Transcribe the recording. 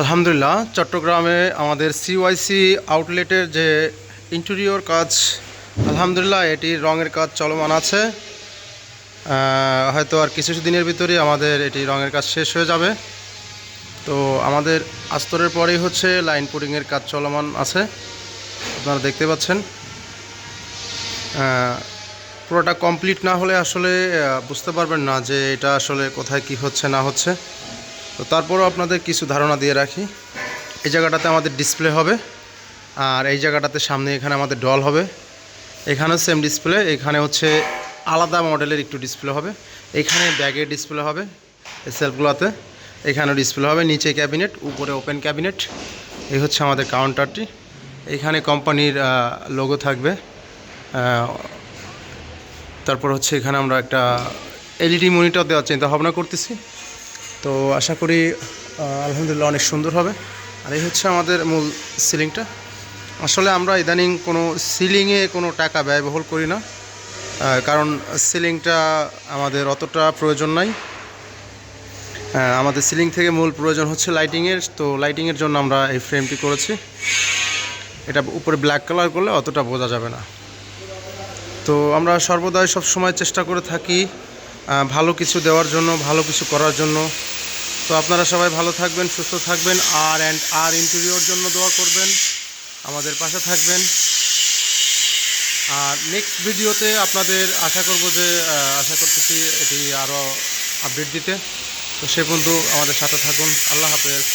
আলহামদুলিল্লাহ, চট্টগ্রামে আমাদের সিওয়াইসি আউটলেটের যে ইন্টেরিয়র কাজ, আলহামদুলিল্লাহ এটির রঙের কাজ চলমান আছে। হয়তো আর কিছু দিনের ভিতরেই আমাদের এটি রঙের কাজ শেষ হয়ে যাবে। তো আমাদের আস্তরের পরেই হচ্ছে লাইন পুডিংয়ের কাজ চলমান আছে, আপনারা দেখতে পাচ্ছেন। পুরোটা কমপ্লিট না হলে আসলে বুঝতে পারবেন না যে এটা আসলে কোথায় কি হচ্ছে না হচ্ছে। তো তারপরও আপনাদের কিছু ধারণা দিয়ে রাখি। এই জায়গাটাতে আমাদের ডিসপ্লে হবে, আর এই জায়গাটাতে সামনে এখানে আমাদের ডল হবে। এখানেও সেম ডিসপ্লে, এখানে হচ্ছে আলাদা মডেলের একটু ডিসপ্লে হবে। এখানে ব্যাগের ডিসপ্লে হবে এই সেলফগুলোতে, এখানেও ডিসপ্লে হবে। নিচে ক্যাবিনেট, উপরে ওপেন ক্যাবিনেট। এই হচ্ছে আমাদের কাউন্টারটি। এখানে কোম্পানির লোগো থাকবে। তারপর হচ্ছে এখানে আমরা একটা এলইডি মনিটর দেওয়ার চিন্তা ভাবনা করতেছি। তো আশা করি আলহামদুলিল্লাহ অনেক সুন্দর হবে। আর এই হচ্ছে আমাদের মূল সিলিংটা। আসলে আমরা ইদানিং কোনো সিলিংয়ে কোনো টাকা ব্যয়বহুল করি না, কারণ সিলিংটা আমাদের অতটা প্রয়োজন নাই। আমাদের সিলিং থেকে মূল প্রয়োজন হচ্ছে লাইটিংয়ের। তো লাইটিংয়ের জন্য আমরা এই ফ্রেমটি করেছি। এটা উপরে ব্ল্যাক কালার করলে অতটা বোঝা যাবে না। তো আমরা সর্বদাই সবসময় চেষ্টা করে থাকি ভালো কিছু দেওয়ার জন্য, ভালো কিছু করার জন্য। তো আপনারা সবাই ভালো থাকবেন, সুস্থ থাকবেন। আর ইন্টেরিয়র জন্য দোয়া করবেন, আমাদের পাশে থাকবেন। আর নেক্সট ভিডিওতে আপনাদের আশা করতেছি এটি আরও আপডেট দিতে। তো সে পর্যন্ত আমাদের সাথে থাকুন। আল্লাহ হাফেজ।